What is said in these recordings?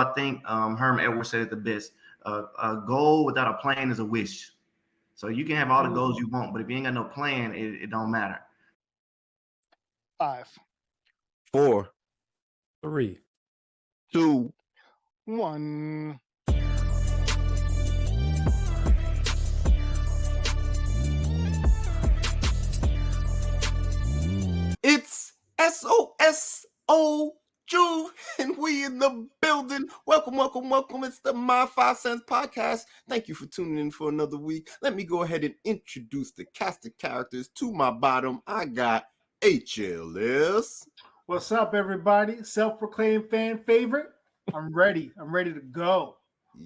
I think Herman Edwards said it the best. A goal without a plan is a wish. So you can have all the goals you want, but if you ain't got no plan, it don't matter. 5, 4, 3, 2, 1. It's SOSO Juve, and we in the building. Welcome. It's the My 5 Cents podcast. Thank you for tuning in for another week. Let me go ahead and introduce the cast of characters. To my bottom, I got HLS. What's up, everybody? Self-proclaimed fan favorite. I'm ready. I'm ready to go.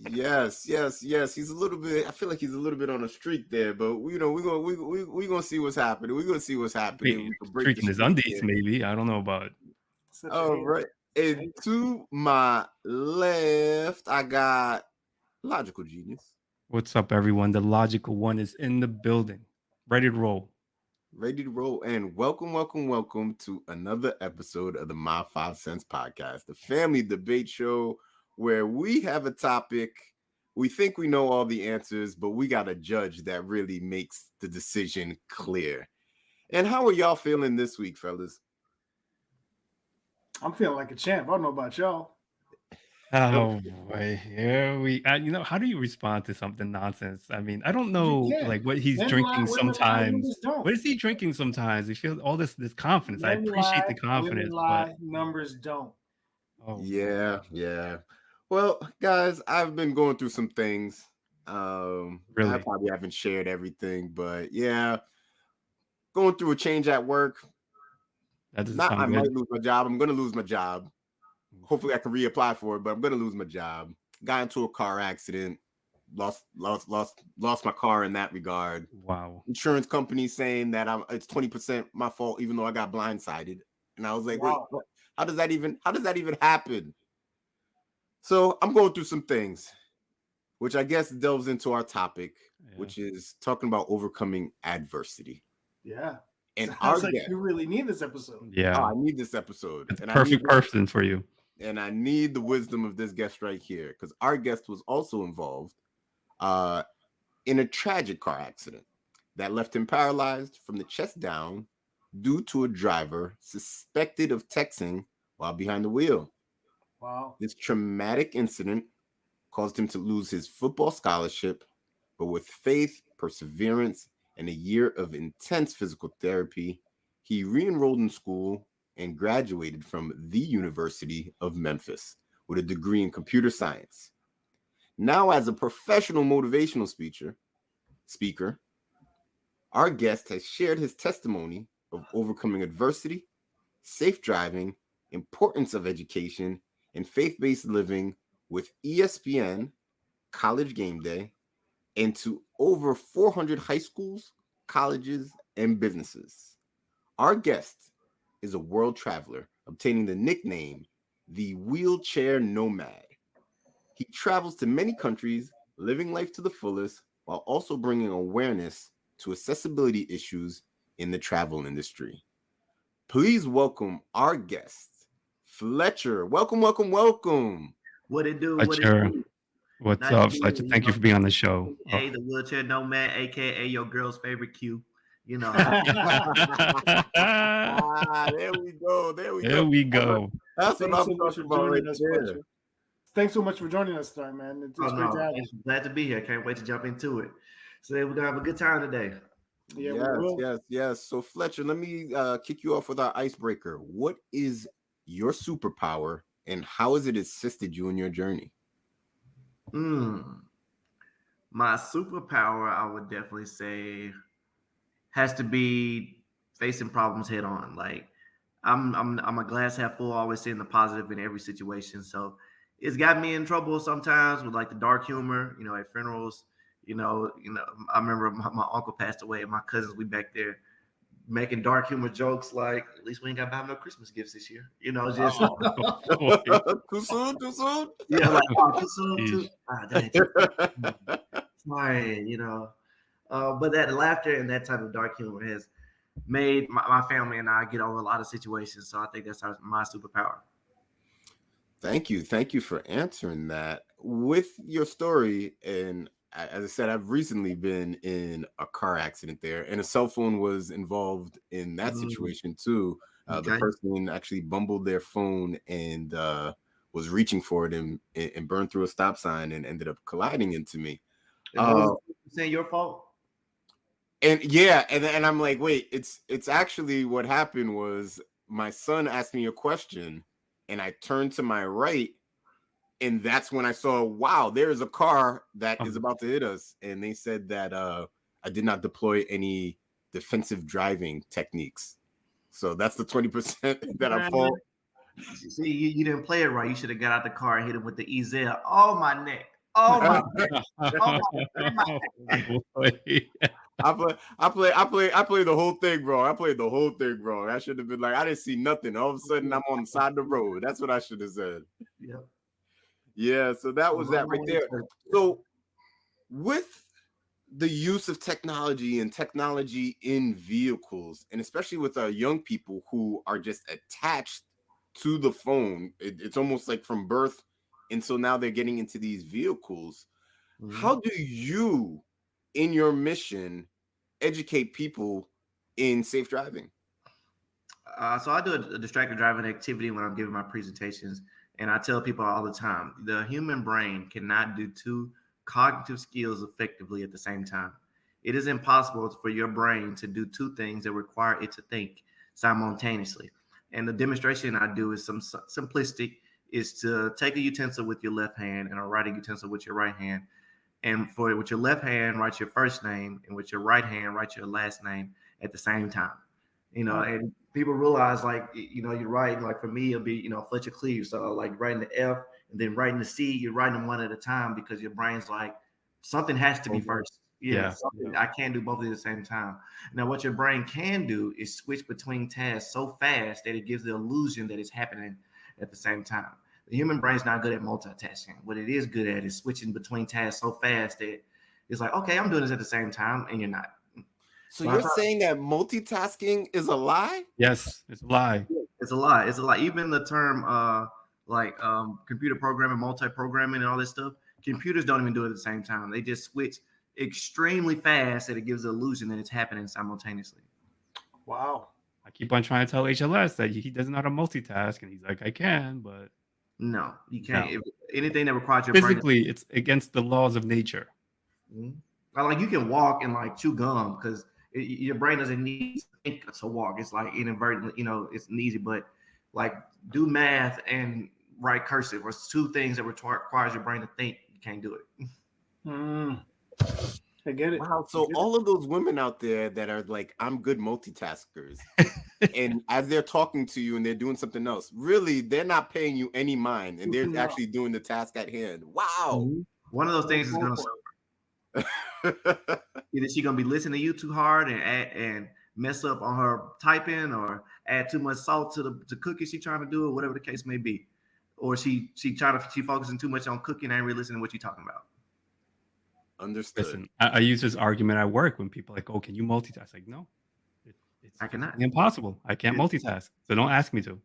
Yes. He's a little bit. I feel like he's a little bit on a streak there, but we're gonna see what's happening. We're gonna see what's happening. Streaking his undies, maybe. I don't know about. All right. And to my left, I got Logical Genius. What's up, everyone? The logical one is in the building, ready to roll. And welcome to another episode of the My 5 Cents podcast, the family debate show where we have a topic. We think we know all the answers, but we got a judge that really makes the decision clear. And how are y'all feeling this week, fellas? I'm feeling like a champ. I don't know about y'all. Oh boy, here we. How do you respond to something nonsense? I mean, I don't know, like what he's drinking sometimes. What is he drinking sometimes? You feel all this confidence. I appreciate the confidence, but numbers don't. Oh yeah. Well, guys, I've been going through some things. Really? I probably haven't shared everything, but yeah, going through a change at work. I might lose my job. I'm going to lose my job. Hopefully I can reapply for it, but I'm going to lose my job. Got into a car accident. Lost my car in that regard. Wow. Insurance company saying that it's 20% my fault, even though I got blindsided. And I was like, wow. Wait, how does that even happen? So I'm going through some things, which I guess delves into our topic, which is talking about overcoming adversity. Yeah. And sounds like you really need this episode. Yeah. I need this episode. It's perfect person for you. And I need the wisdom of this guest right here, because our guest was also involved in a tragic car accident that left him paralyzed from the chest down due to a driver suspected of texting while behind the wheel. Wow. This traumatic incident caused him to lose his football scholarship, but with faith, perseverance, and a year of intense physical therapy, he re-enrolled in school and graduated from the University of Memphis with a degree in computer science. Now, as a professional motivational speaker, our guest has shared his testimony of overcoming adversity, safe driving, importance of education, and faith-based living with ESPN, College Game Day, and to over 400 high schools, colleges, and businesses. Our guest is a world traveler, obtaining the nickname the Wheelchair Nomad. He travels to many countries, living life to the fullest, while also bringing awareness to accessibility issues in the travel industry. Please welcome our guest, Fletcher. Welcome. What it do? Fletcher. What's up, Fletcher? Thank you for being on the show. Hey, the Wheelchair Nomad, aka your girl's favorite Q. You know. There we go. That's what I'm talking about right there. Thanks so much for joining us tonight, man. It's great to have you. Glad to be here. Can't wait to jump into it. So we're gonna have a good time today. Yes. So Fletcher, let me kick you off with our icebreaker. What is your superpower, and how has it assisted you in your journey? My superpower, I would definitely say, has to be facing problems head on. Like I'm a glass half full, always seeing the positive in every situation. So it's got me in trouble sometimes with like the dark humor, at funerals. I remember my uncle passed away, and my cousins, we back there making dark humor jokes like, at least we ain't got to buy no Christmas gifts this year. Just too soon. Yeah, like too soon. Sorry, but that laughter and that type of dark humor has made my family and I get over a lot of situations. So I think that's my superpower. Thank you for answering that. With your story, and as I said, I've recently been in a car accident there, and a cell phone was involved in that Mm, situation too. The okay. person actually bumbled their phone and was reaching for it and burned through a stop sign and ended up colliding into me. And what was Uh, saying your fault? and yeah, and I'm like, wait, it's actually what happened was my son asked me a question, and I turned to my right, and that's when I saw, wow, there is a car that is about to hit us. And they said that I did not deploy any defensive driving techniques. So that's the 20% that I'm Man, fault. see, you didn't play it right. You should have got out the car and hit him with the ezel. Oh my neck. Oh my neck. Oh my Boy. I played the whole thing, bro. I played the whole thing, bro. I should have been like, I didn't see nothing. All of a sudden, I'm on the side of the road. That's what I should have said. Yep. Yeah, so that was that right there. So with the use of technology and technology in vehicles, and especially with our young people who are just attached to the phone, it's almost like from birth until now they're getting into these vehicles. How do you, in your mission, educate people in safe driving? So I do a distracted driving activity when I'm giving my presentations, and I tell people all the time: the human brain cannot do two cognitive skills effectively at the same time. It is impossible for your brain to do two things that require it to think simultaneously. And the demonstration I do is some simplistic: is to take a utensil with your left hand and a writing utensil with your right hand, and for with your left hand write your first name, and with your right hand write your last name at the same time. And people realize, like, you're writing, like, for me it'll be, Fletcher Cleaves, so like writing the F and then writing the C. You're writing them one at a time because your brain's like, something has to be first. Yeah. I can't do both at the same time. Now what your brain can do is switch between tasks so fast that it gives the illusion that it's happening at the same time. The human brain's not good at multitasking. What it is good at is switching between tasks so fast that it's like, okay, I'm doing this at the same time, and you're not. So you're saying that multitasking is a lie? Yes, it's a lie. It's a lie. It's a lie. Even the term computer programming, multi-programming, and all this stuff, computers don't even do it at the same time. They just switch extremely fast that it gives the illusion that it's happening simultaneously. Wow. I keep on trying to tell HLS that he doesn't know how to multitask, and he's like, I can, but No, you can't. No. Anything that requires your physically, it's against the laws of nature. brain. Like, you can walk and like chew gum because your brain doesn't need to think to walk. It's like inadvertently, it's easy, but like do math and write cursive, or two things that requires your brain to think. You can't do it. I get it. Wow. So all of those women out there that are like, I'm good multitaskers, and as they're talking to you and they're doing something else, really, they're not paying you any mind, and they're actually doing the task at hand. Wow. One of those things is going to either she's gonna be listening to you too hard and mess up on her typing, or add too much salt to the cookie she's trying to do, or whatever the case may be, or she focusing too much on cooking and ain't really listening to what you're talking about. Understood. Listen, I use this argument at work when people are like, oh, can you multitask? Like, no, it's I cannot. impossible. I can't multitask. So don't ask me to.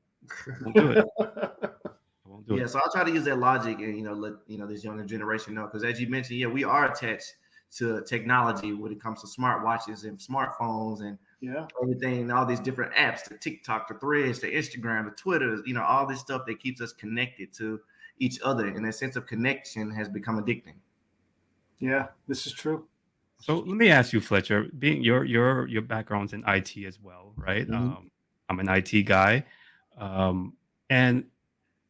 I won't do it. I won't do it. So I'll try to use that logic and let this younger generation know, because as you mentioned, we are attached to technology when it comes to smartwatches and smartphones and everything, all these different apps, the TikTok, the Threads, the Instagram, the Twitter, all this stuff that keeps us connected to each other, and that sense of connection has become addicting. Yeah, this is true. So let me ask you, Fletcher, being your background's in IT as well, right? Mm-hmm. I'm an IT guy, and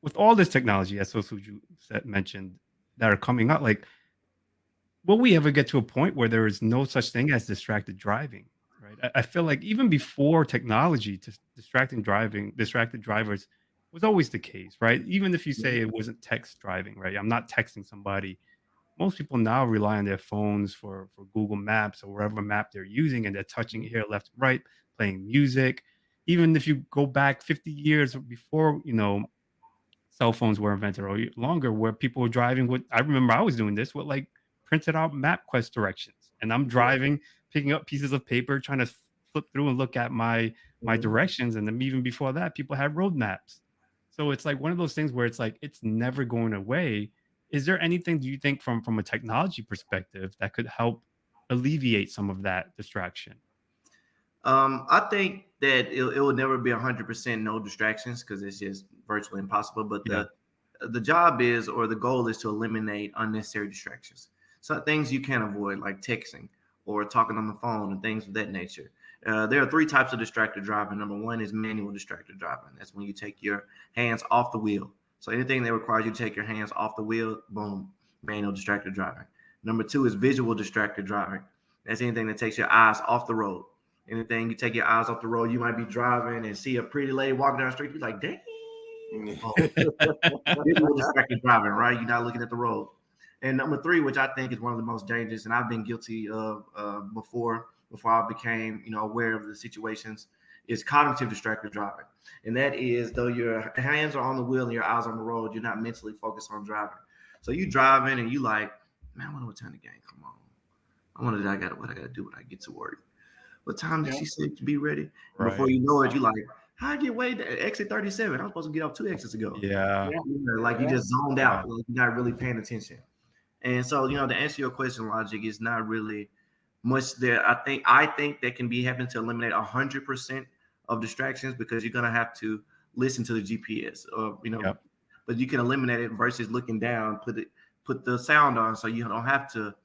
with all this technology, as Suju mentioned, that are coming out, like, will we ever get to a point where there is no such thing as distracted driving? Right? I feel like even before technology, distracted drivers was always the case, right? Even if you say it wasn't text driving, right? I'm not texting somebody. Most people now rely on their phones for Google Maps or whatever map they're using, and they're touching here left, right, playing music. Even if you go back 50 years before, cell phones were invented, or longer, where people were driving with, I remember I was doing this with like printed out MapQuest directions, and I'm driving, picking up pieces of paper, trying to flip through and look at my directions. And then even before that, people had road maps. So it's like one of those things where it's like it's never going away. Is there anything, do you think, from a technology perspective that could help alleviate some of that distraction? I think that it will never be 100% no distractions because it's just virtually impossible. But Yeah. the job is, or the goal is, to eliminate unnecessary distractions. So things you can't avoid, like texting or talking on the phone and things of that nature. There are three types of distracted driving. Number one is manual distracted driving. That's when you take your hands off the wheel. So anything that requires you to take your hands off the wheel, boom, manual distracted driving. Number two is visual distracted driving. That's anything that takes your eyes off the road. Anything you take your eyes off the road, you might be driving and see a pretty lady walking down the street. You're like, dang. Oh, visual distracted driving, right? You're not looking at the road. And number three, which I think is one of the most dangerous, and I've been guilty of before I became, aware of the situations, is cognitive distracted driving. And that is, though your hands are on the wheel and your eyes on the road, you're not mentally focused on driving. So you driving and you like, man, I wonder what time the game come on. I wonder what I got to do when I get to work. What time did she say to be ready? And before Right. you know it, you like, how I get way to exit 37? I'm supposed to get off 2 exits ago. Yeah. Like you just zoned Yeah. out. Like you're not really paying attention. And so, to answer your question, Logic, is not really much there. I think that can be happening to eliminate 100% of distractions, because you're gonna have to listen to the GPS, or Yep. but you can eliminate it versus looking down, put the sound on, so you don't have to,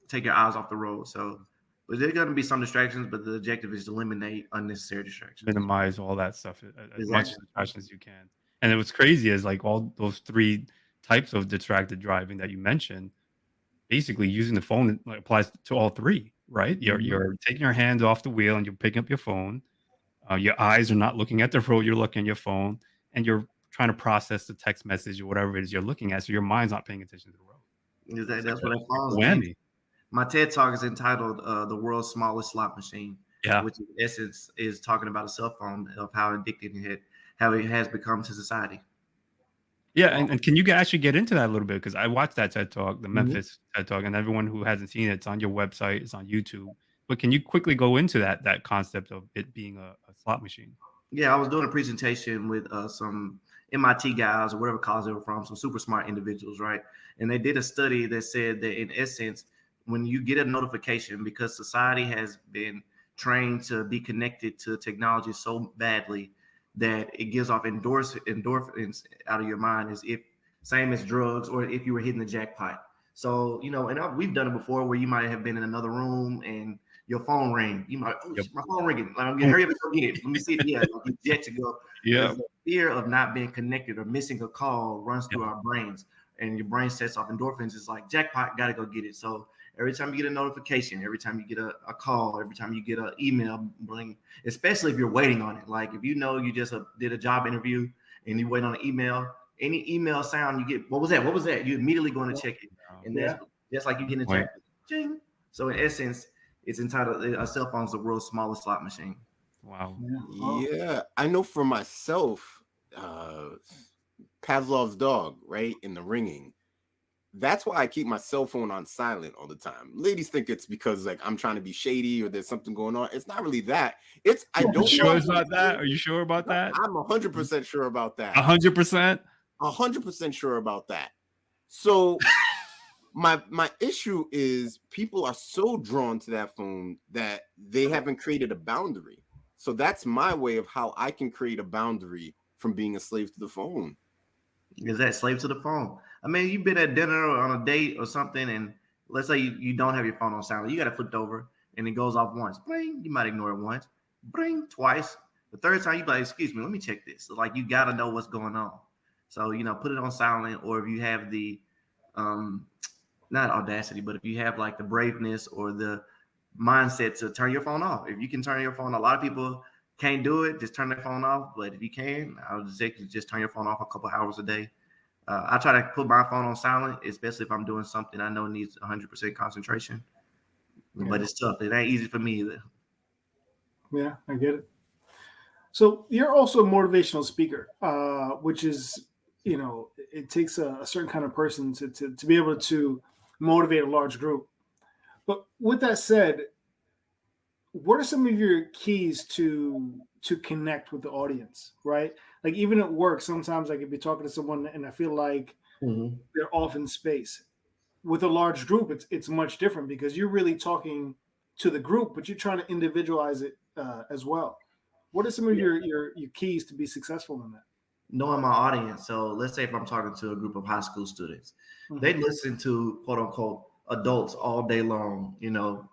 take your eyes off the road. So, but there's gonna be some distractions, but the objective is to eliminate unnecessary distractions. Minimize all that stuff as much Exactly. distraction as you can. And what's crazy is like all those three types of distracted driving that you mentioned, basically using the phone like, applies to all three, right? You're taking your hand off the wheel and you're picking up your phone. Your eyes are not looking at the road, you're looking at your phone, and you're trying to process the text message or whatever it is you're looking at. So your mind's not paying attention to the road. It's like That's what I a found. whammy. My TED talk is entitled "The World's Smallest Slot Machine," Yeah. which in essence is talking about a cell phone, of how addicted how it has become to society. Yeah, and can you actually get into that a little bit? Because I watched that TED Talk, the Mhm. Memphis TED Talk, and everyone who hasn't seen it, it's on your website, it's on YouTube. But can you quickly go into that concept of it being a slot machine? Yeah, I was doing a presentation with some MIT guys, or whatever college they were from, some super smart individuals, right? And they did a study that said that, in essence, when you get a notification, because society has been trained to be connected to technology so badly that it gives off endorphins out of your mind, as if same as drugs, or if you were hitting the jackpot. So, and we've done it before, where you might have been in another room and your phone ring. You might, oh Yep. shit, my phone ringing. Like, I'm gonna hurry up and go get it. Let me see it. Yeah, like you jet to go. Yeah. Because the fear of not being connected or missing a call runs through Yep. our brains, and your brain sets off endorphins. It's like jackpot, gotta go get it. So every time you get a notification, every time you get a call, every time you get an email, especially if you're waiting on it. Like if you know you just did a job interview and you wait on an email, any email sound you get, what was that? What was that? You immediately going to check it, and that's just like you getting a jackpot. Ching. So in essence, it's entitled "A Cell Phone's the World's Smallest Slot Machine." Wow. Yeah, I know for myself, Pavlov's dog, right? In the ringing. That's why I keep my cell phone on silent all the time. Ladies think it's because like I'm trying to be shady or there's something going on. It's not really that. It's I Are you don't sure know. it's not that? Are you sure about that? I'm 100% sure about that. 100%? 100% sure about that. So my issue is people are so drawn to that phone that they haven't created a boundary. So that's my way of how I can create a boundary from being a slave to the phone. Is that slave to the phone? I mean, you've been at dinner or on a date or something, and let's say you don't have your phone on silent. You got it flipped over, and it goes off once. Bring. You might ignore it once. Bring twice. The third time, you be like, "Excuse me, let me check this." So, like, you got to know what's going on. So, put it on silent, or if you have the, not audacity, but if you have like the braveness or the mindset to turn your phone off. If you can turn your phone, a lot of people can't do it. Just turn their phone off. But if you can, I would say just turn your phone off a couple hours a day. I try to put my phone on silent, especially if I'm doing something I know needs 100% concentration. But it's tough. It ain't easy for me either. Yeah, I get it. So you're also a motivational speaker, which is, it takes a certain kind of person to be able to motivate a large group. But with that said, what are some of your keys to connect with the audience, right? like even at work, sometimes I could be talking to someone and I feel like Mhm. they're off in space. With a large group, it's much different because you're really talking to the group, but you're trying to individualize it as well. What are some of Yeah. your keys to be successful in that? Knowing my audience. So let's say if I'm talking to a group of high school students, they Mhm. listen to quote unquote adults all day long,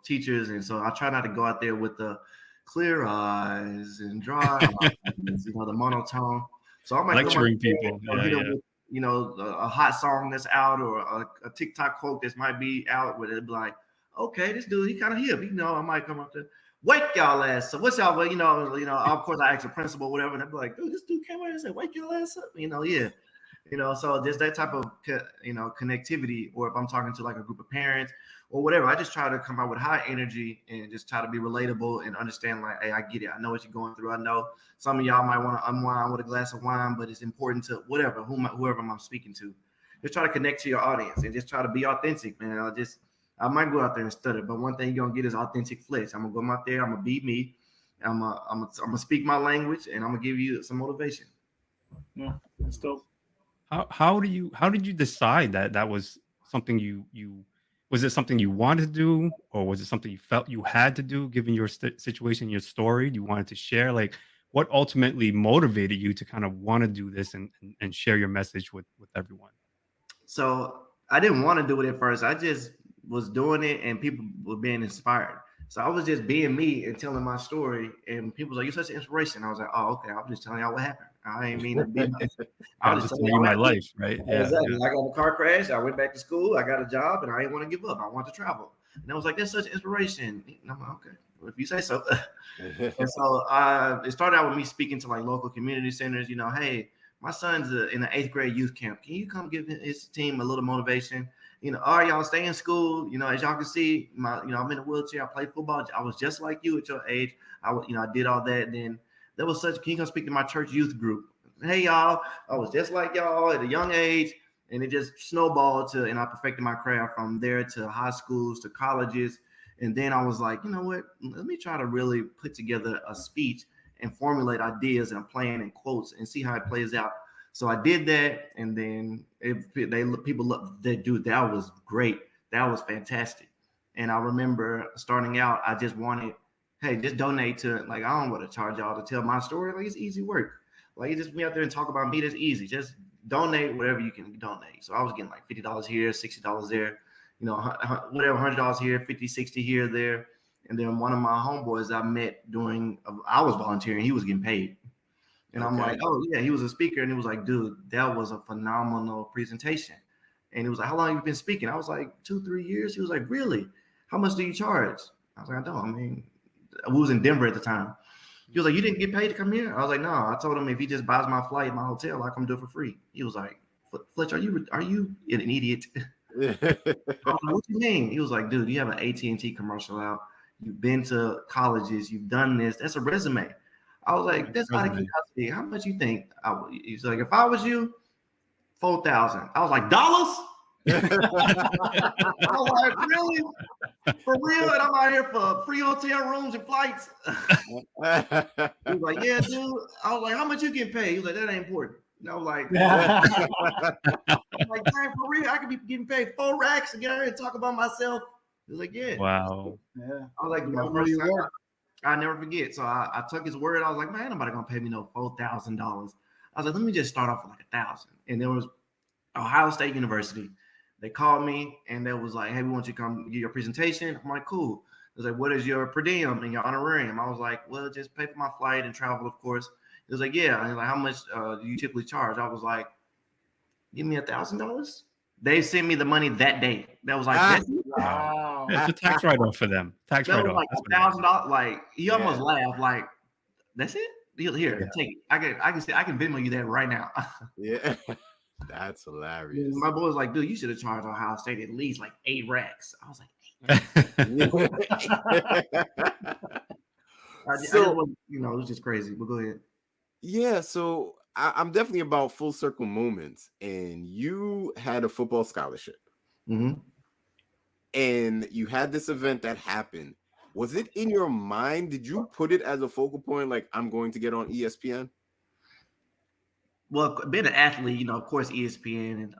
teachers. And so I try not to go out there with the clear eyes and dry eyes, the monotone. So I might come out Lecturing there, people. Yeah, hit them yeah. with, a hot song that's out or a TikTok quote that might be out where it'd be like, okay, this dude, he kind of hip. I might come up there. Wake y'all ass up. What's y'all? Of course, I ask the principal, whatever, and I'd be like, dude, this dude came out and said, wake your ass up. Yeah. So there's that type of connectivity. Or if I'm talking to like a group of parents or whatever, I just try to come out with high energy and just try to be relatable and understand like, hey, I get it. I know what you're going through. I know some of y'all might want to unwind with a glass of wine, but it's important to whoever I'm speaking to. Just try to connect to your audience and just try to be authentic, man. I might go out there and stutter, but one thing you're gonna get is authentic flex. I'm gonna go out there, I'm gonna be me, I'm gonna speak my language, and I'm gonna give you some motivation. Yeah, that's dope. How did you decide that that was something you was it something you wanted to do, or was it something you felt you had to do given your situation, your story you wanted to share? Like, what ultimately motivated you to kind of want to do this and share your message with everyone? So I didn't want to do it at first. I just was doing it, and people were being inspired. So I was just being me and telling my story, and people was like, "You're such an inspiration." I was like, "Oh, okay. I'm just telling y'all what happened. I ain't mean to be." I I'm was just just telling telling y'all you what my happened. life, right? Yeah, Exactly. yeah. I got in a car crash. I went back to school. I got a job, and I didn't want to give up. I wanted to travel. And I was like, "That's such inspiration." And I'm like, "Okay, well, if you say so." And so it started out with me speaking to like local community centers. Hey, my son's in the 8th grade youth camp. Can you come give his team a little motivation? All right, y'all stay in school. As y'all can see, I'm in a wheelchair. I play football. I was just like you at your age. I did all that. And then there was such. Can you come speak to my church youth group? Hey, y'all, I was just like y'all at a young age, and it just snowballed and I perfected my craft from there to high schools to colleges. And then I was like, you know what? Let me try to really put together a speech and formulate ideas and a plan and quotes and see how it plays out. So I did that, and then people look, dude, that was great. That was fantastic. And I remember starting out, I just wanted, hey, just donate to like I don't want to charge y'all to tell my story. Like it's easy work. Like you just be out there and talk about me. That's easy. Just donate whatever you can donate. So I was getting like $50 here, $60 there, whatever, $100 here, 50, 60 here, there. And then one of my homeboys I met I was volunteering, he was getting paid. And I'm like, Okay. oh yeah, he was a speaker. And he was like, dude, that was a phenomenal presentation. And he was like, how long have you been speaking? I was like, 2-3 years. He was like, really? How much do you charge? I was like, I don't. I mean, we was in Denver at the time. He was like, you didn't get paid to come here? I was like, no. I told him if he just buys my flight and my hotel, I come do it for free. He was like, Fletcher, are you an idiot? I was like, what do you mean? He was like, dude, you have an AT&T commercial out. You've been to colleges. You've done this. That's a resume. I was like, that's out of Resume. curiosity. How much you think? He's like, if I was you, 4,000. I was like, dollars? I was like, really? For real? And I'm out here for free hotel rooms and flights. He was like, yeah, dude. I was like, how much you getting paid? He was like, that ain't important. And I was like, I'm like, dang, for real, I could be getting paid 4 racks to get out here and talk about myself. He was like, yeah. Wow. Yeah. I was like, my first time, I never forget. So I took his word. I was like, man, ain't nobody gonna pay me no $4,000. I was like, let me just start off with like 1,000. And there was Ohio State University. They called me and they was like, hey, we want you to come give your presentation. I'm like, cool. It was like, what is your per diem and your honorarium? I was like, well, just pay for my flight and travel, of course. It was like, yeah. And he's like, how much do you typically charge? I was like, give me $1,000. They sent me the money that day. That was like that. Wow. Yeah, it's a tax write-off for them. Tax That was write-off. like That's what it is. $1,000. Like he almost Yeah. laughed. Like that's it. Here, Yeah. take it. I can Venmo you that right now. Yeah. That's hilarious. My boy was like, dude, you should have charged Ohio State at least like 8 racks. I was like, I just So wasn't, it was just crazy. But go ahead. yeah, so I'm definitely about full circle moments. And you had a football scholarship, Mm-hmm. and you had this event that happened. Was it in your mind? Did you put it as a focal point, like I'm going to get on ESPN? well, being an athlete, of course, ESPN and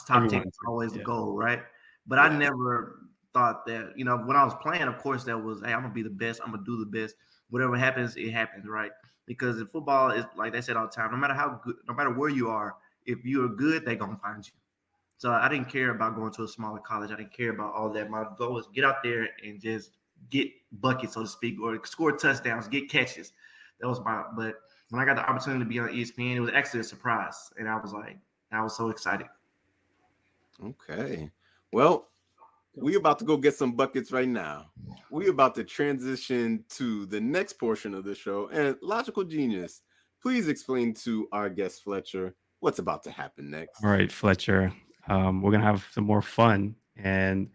top 10 Everyone, is always the yeah. goal, right? But I Yeah. never thought that, when I was playing, of course, that was, hey, I'm gonna be the best. I'm gonna do the best. Whatever happens, it happens, right? Because in football, is like they said all the time, no matter how good, no matter where you are, if you're good, they're gonna find you. So I didn't care about going to a smaller college. I didn't care about all that. My goal was get out there and just get buckets, so to speak, or score touchdowns, get catches. That was my. But when I got the opportunity to be on ESPN, it was actually a surprise, and I was so excited. Okay. Well, we about to go get some buckets right now. We about to transition to the next portion of the show. And Logical Genius, please explain to our guest Fletcher what's about to happen next. All right, Fletcher. We're gonna have some more fun, and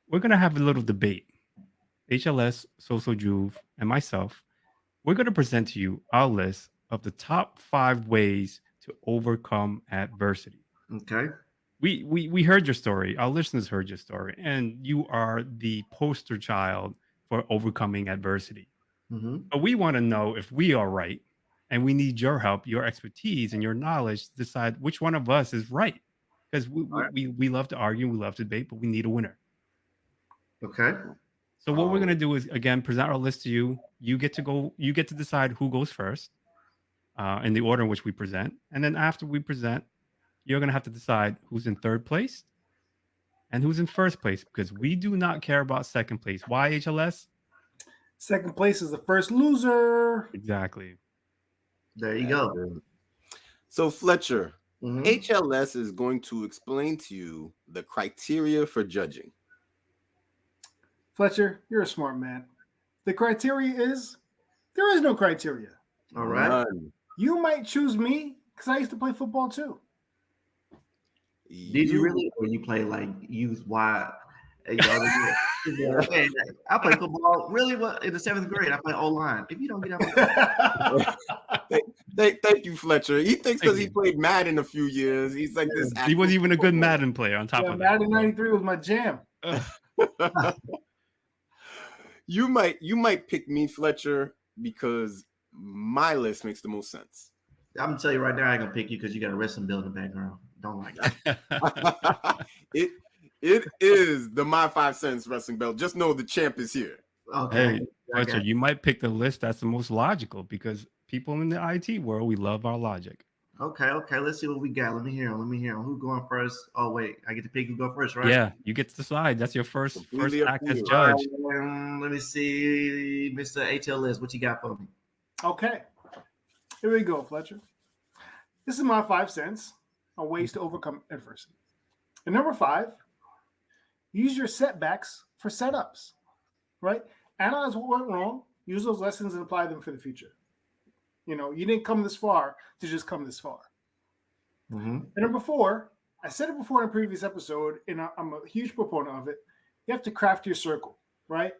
we're gonna have a little debate. HLS, Social Juve, and myself. We're gonna present to you our list of the top 5 ways to overcome adversity. Okay. We heard your story. Our listeners heard your story, and you are the poster child for overcoming adversity. Mm-hmm. But we want to know if we are right, and we need your help, your expertise, and your knowledge to decide which one of us is right. Because All right. we love to argue, we love to debate, but we need a winner. Okay. So what we're Oh, gonna do is again present our list to you. You get to go. You get to decide who goes first, in the order in which we present, and then after we present, you're gonna have to decide who's in third place and who's in first place because we do not care about second place. Why HLS? Second place is the first loser. Exactly. There you that's go. good. So Fletcher, Mm-hmm. HLS is going to explain to you the criteria for judging. Fletcher, you're a smart man. The criteria is there is no criteria. All right. None. You might choose me because I used to play football too. Did you really, or you play like use wide? Hey, I play football really well in the 7th grade. I play O line. If you don't get out, Thank you, Fletcher. He thinks because Thank he you. played Madden a few years, he's like this. He was actual even a good football. Madden player on top Yeah, of that. Madden 93 was my jam. Ugh. You might pick me, Fletcher, because my list makes the most sense. I'm gonna tell you right now, I ain't gonna pick you because you got a wrestling belt in the background. Don't like it. it is the My 5 Cents wrestling belt. Just know the champ is here. Okay. Hey, I Fletcher, got you might pick the list that's the most logical because people in the IT world, we love our logic. Okay. Let's see what we got. Let me hear him. Who going first? Oh wait, I get to pick who go first, right? Yeah, you get to decide. That's your first Completely up act to as you. judge. Let me see, Mr. HLS. What you got for me? Okay. Here we go, Fletcher. This is my 5 cents on ways to overcome adversity. And number 5, use your setbacks for setups, right? Analyze what went wrong, use those lessons and apply them for the future. You didn't come this far to just come this far. Mm-hmm. And number 4, I said it before in a previous episode, and I'm a huge proponent of it. You have to craft your circle, right?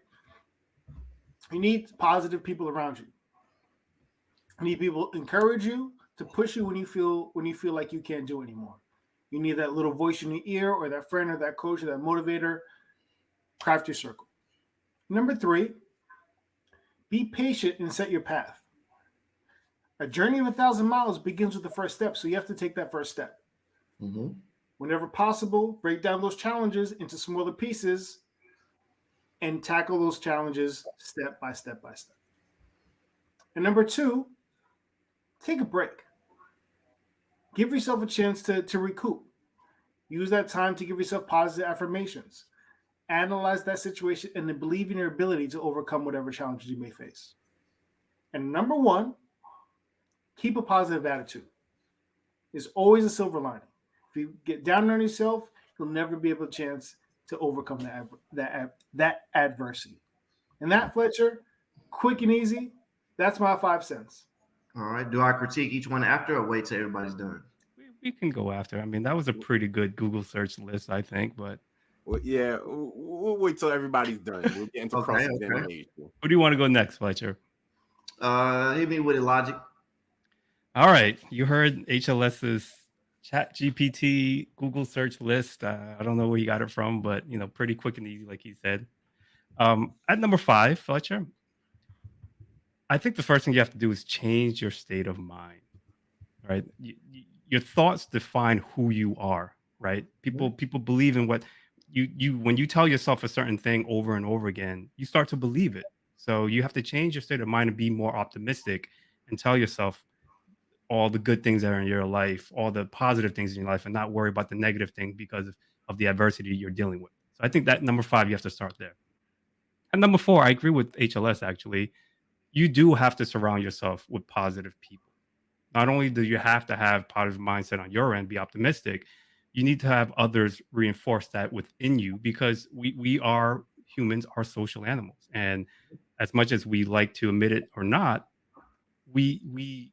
You need positive people around you. You need people to encourage you, to push you when you feel like you can't do anymore. You need that little voice in your ear, or that friend, or that coach, or that motivator. Craft your circle. Number 3, be patient and set your path. A journey of 1,000 miles begins with the first step, so you have to take that first step. Mm-hmm. Whenever possible, break down those challenges into smaller pieces and tackle those challenges step by step by step. And number 2, take a break. Give yourself a chance to recoup. Use that time to give yourself positive affirmations. Analyze that situation and then believe in your ability to overcome whatever challenges you may face. And number 1, keep a positive attitude. There's always a silver lining. If you get down on yourself, you'll never be able to chance to overcome that adversity. And that, Fletcher, quick and easy, that's my 5 cents. All right. Do I critique each one after or wait till everybody's done? We can go after. I mean, that was a pretty good Google search list, I think. But Well, yeah, we'll wait till everybody's done. We'll get into Okay, cross-examination. who do you want to go next, Fletcher? Hit me with it, logic. All right, you heard HLS's Chat GPT Google search list. I don't know where you got it from, but pretty quick and easy, like he said. At number 5, Fletcher, I think the first thing you have to do is change your state of mind. right? Your thoughts define who you are, right? People believe in what you when you tell yourself a certain thing over and over again, you start to believe it. So you have to change your state of mind and be more optimistic and tell yourself all the good things that are in your life, all the positive things in your life, and not worry about the negative thing because of the adversity you're dealing with. So I think that number 5, you have to start there. And number 4, I agree with HLS actually. You do have to surround yourself with positive people. Not only do you have to have positive mindset on your end, be optimistic, you need to have others reinforce that within you because we are humans, are social animals. And as much as we like to admit it or not, we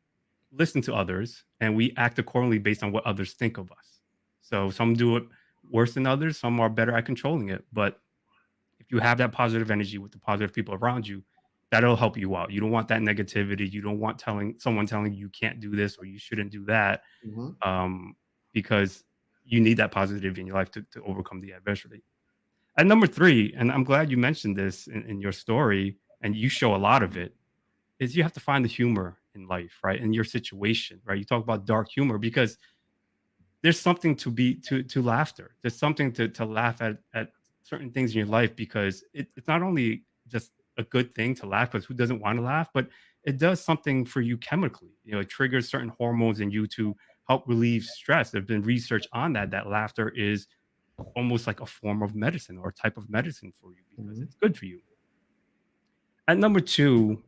listen to others and we act accordingly based on what others think of us. So some do it worse than others, some are better at controlling it. But if you have that positive energy with the positive people around you, that'll help you out. You don't want that negativity. You don't want someone telling you can't do this or you shouldn't do that, Mm-hmm. because you need that positivity in your life to overcome the adversity. And number 3, and I'm glad you mentioned this in your story, and you show a lot of it, is you have to find the humor in life, right? In your situation, right? You talk about dark humor because there's something to laughter. There's something to laugh at certain things in your life because it's not only just a good thing to laugh because who doesn't want to laugh, but it does something for you chemically. You know, it triggers certain hormones in you to help relieve stress. There's been research on that laughter is almost like a form of medicine or a type of medicine for you because Mm-hmm. it's good for you. At number 2,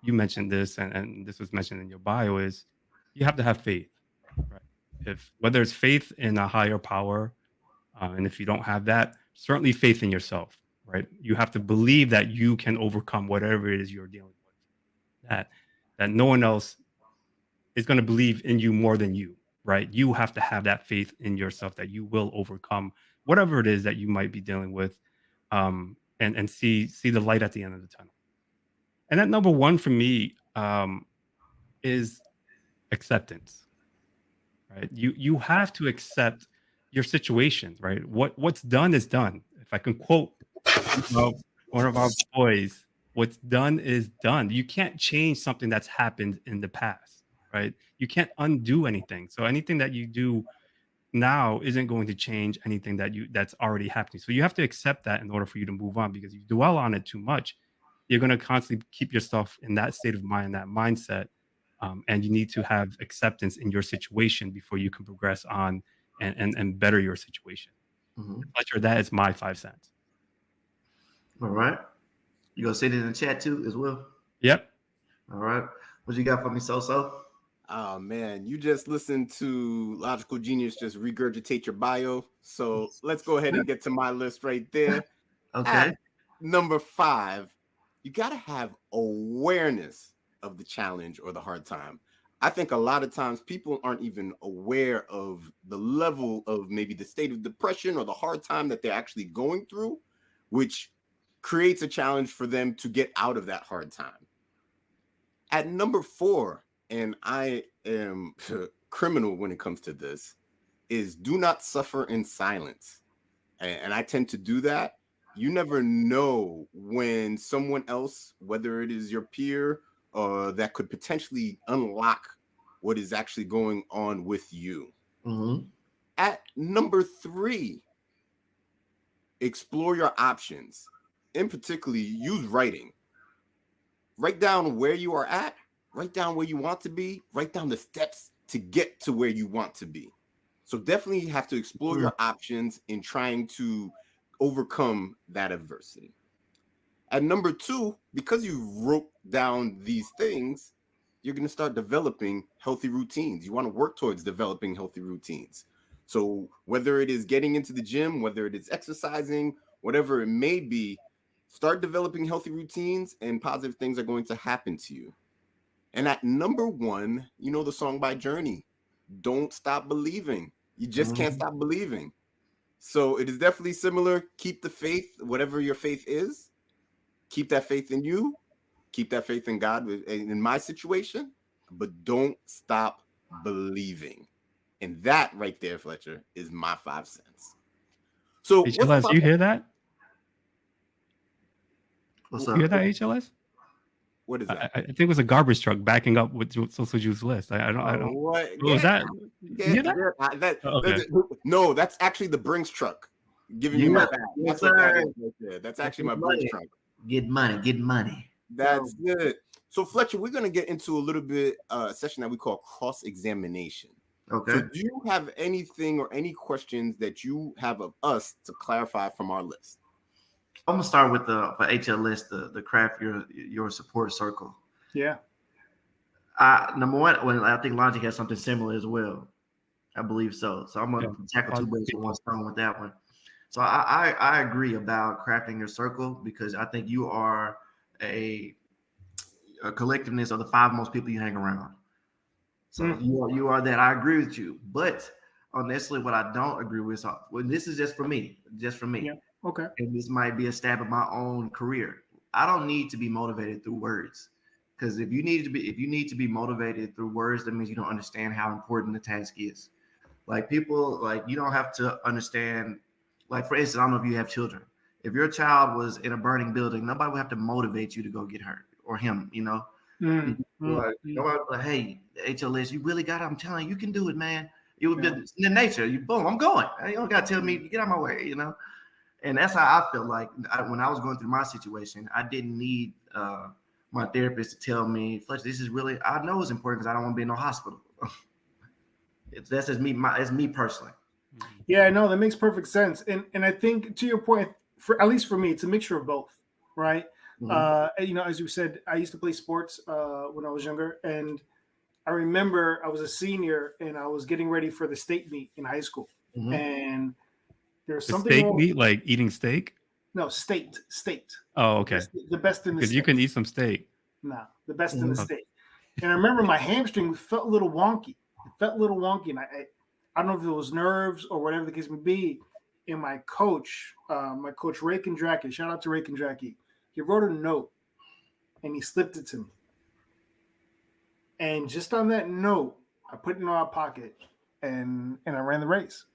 you mentioned this, and this was mentioned in your bio, is you have to have faith, right? If whether it's faith in a higher power, and if you don't have that, certainly faith in yourself, right? You have to believe that you can overcome whatever it is you're dealing with. That no one else is going to believe in you more than you, right? You have to have that faith in yourself that you will overcome whatever it is that you might be dealing with, and see the light at the end of the tunnel. And that number 1 for me, is acceptance, right? You have to accept your situation, right? What's done is done. If I can quote uh, one of our boys, what's done is done. You can't change something that's happened in the past, right? You can't undo anything. So anything that you do now isn't going to change anything that's already happening. So you have to accept that in order for you to move on because if you dwell on it too much, you're going to constantly keep yourself in that state of mind, that mindset. And you need to have acceptance in your situation before you can progress on and better your situation. Mm-hmm. Fletcher, that is my 5 cents. All right. You gonna send it in the chat too as well? Yep. All right. What you got for me, So? Oh man, you just listened to Logical Genius just regurgitate your bio. So let's go ahead and get to my list right there. Okay. At number 5, you got to have awareness of the challenge or the hard time. I think a lot of times people aren't even aware of the level of maybe the state of depression or the hard time that they're actually going through, which creates a challenge for them to get out of that hard time. At number 4, and I am criminal when it comes to this, is do not suffer in silence. And I tend to do that. You never know when someone else, whether it is your peer, that could potentially unlock what is actually going on with you. Mm-hmm. At number 3, explore your options. In particular, use writing. Write down where you are at, write down where you want to be, write down the steps to get to where you want to be. So definitely you have to explore your options in trying to overcome that adversity. At number 2, because you wrote down these things, you're going to start developing healthy routines. You want to work towards developing healthy routines. So whether it is getting into the gym, whether it is exercising, whatever it may be, start developing healthy routines and positive things are going to happen to you. And at number 1, you know the song by Journey, Don't Stop Believing. You just can't stop believing. So it is definitely similar. Keep the faith, whatever your faith is. Keep that faith in you. Keep that faith in God in my situation, but don't stop believing. And that right there, Fletcher, is my 5 cents. So HLS, you hear that? What's You up? hear that, HLS? What is that? I think it was a garbage truck backing up with social juice list. I don't. What? What was that? Get, Yeah. Okay. no, that's actually the Brinks truck giving you my bag. Yes, That's what that sir. is right there. That's actually my Brinks truck. Get money. That's good. So Fletcher, we're gonna get into a little bit session that we call cross-examination. Okay. So do you have anything or any questions that you have of us to clarify from our list? I'm gonna start with the for HL list, the craft your support circle. Yeah. Number one, when I think Logic has something similar as well. I believe so. So I'm gonna tackle two birds with one stone with that one. So I agree about crafting your circle because I think you are a collectiveness of the 5 most people you hang around. So you are that. I agree with you, but honestly, what I don't agree with, this is just for me. Yeah. Okay. And this might be a stab at my own career. I don't need to be motivated through words, because if you need to be motivated through words, that means you don't understand how important the task is. Like people, like you don't have to understand. Like for instance, I don't know if you have children. If your child was in a burning building, nobody would have to motivate you to go get her or him. You know, like, hey, HLS, you really got it. I'm telling you, you can do it, man. It would be in nature. You boom, I'm going. You don't got to tell me to get out of my way. You know. And that's how I feel like when I was going through my situation, I didn't need my therapist to tell me, Fletcher, this is really, I know it's important because I don't want to be in no hospital. That's just me, it's me personally. Yeah, no, that makes perfect sense. And I think to your point, for at least for me, it's a mixture of both, right? You know, as you said, I used to play sports when I was younger, and I remember I was a senior and I was getting ready for the state meet in high school, and there's something steak meat, like eating steak. No, state. Oh, okay. The best in the state. You can eat some steak. No, the best in the state. And I remember my hamstring felt a little wonky. It felt a little wonky, and I don't know if it was nerves or whatever the case may be. And my coach Ray Kondracki, shout out to Ray Kondracki, he wrote a note and he slipped it to me. And just on that note, I put it in my pocket and I ran the race.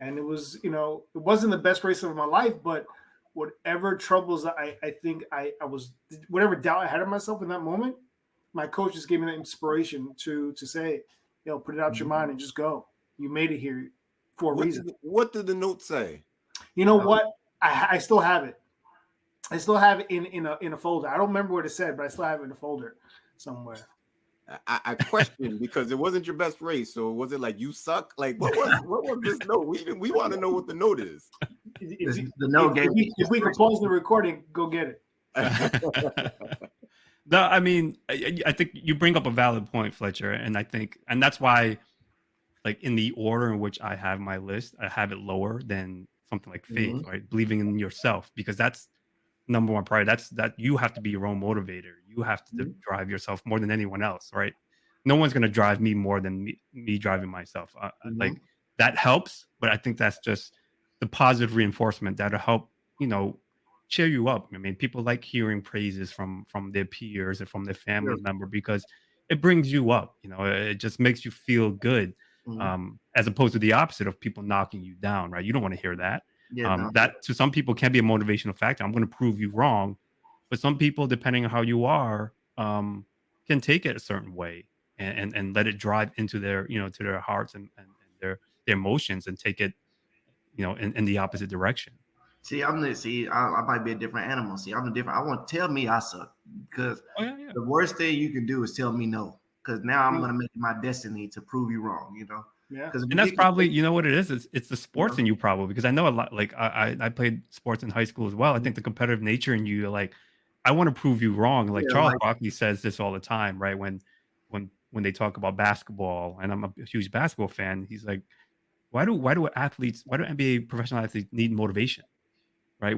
And it was, you know, it wasn't the best race of my life, but whatever troubles I think I was, whatever doubt I had in myself in that moment, my coach just gave me that inspiration to say, you know, put it out your mind and just go. You made it here for a reason. What did the note say? You know what? I still have it. I still have it in a folder. I don't remember what it said, but I still have it in a folder somewhere. I question because it wasn't your best race. So was it like you suck? Like what was this note? We want to know what the note is. If we could pause the recording, go get it. No, I mean, I think you bring up a valid point, Fletcher, and that's why, like in the order in which I have my list, I have it lower than something like faith, right? Believing in yourself, because that's number one priority. That you have to be your own motivator. You have to drive yourself more than anyone else, right? No one's going to drive me more than me driving myself. Like that helps, but I think that's just the positive reinforcement that'll help, you know, cheer you up. I mean, people like hearing praises from their peers and from their family member because it brings you up. You know, it just makes you feel good, as opposed to the opposite of people knocking you down, right? You don't want to hear that. That to some people can be a motivational factor. I'm going to prove you wrong, but some people, depending on how you are, can take it a certain way and let it drive into their, you know, to their hearts and their emotions and take it, you know, in the opposite direction. See, I might be a different animal. See, I'm a different. I want to tell me I suck because the worst thing you can do is tell me no. Because now I'm gonna make it my destiny to prove you wrong. You know. Yeah. And that's probably, you know what it is? It's the sports in you probably, because I know a lot, like I played sports in high school as well. I think the competitive nature in you, like, I want to prove you wrong. Like Charles Barkley says this all the time, right? When they talk about basketball, and I'm a huge basketball fan, he's like, why do NBA professional athletes need motivation? Right?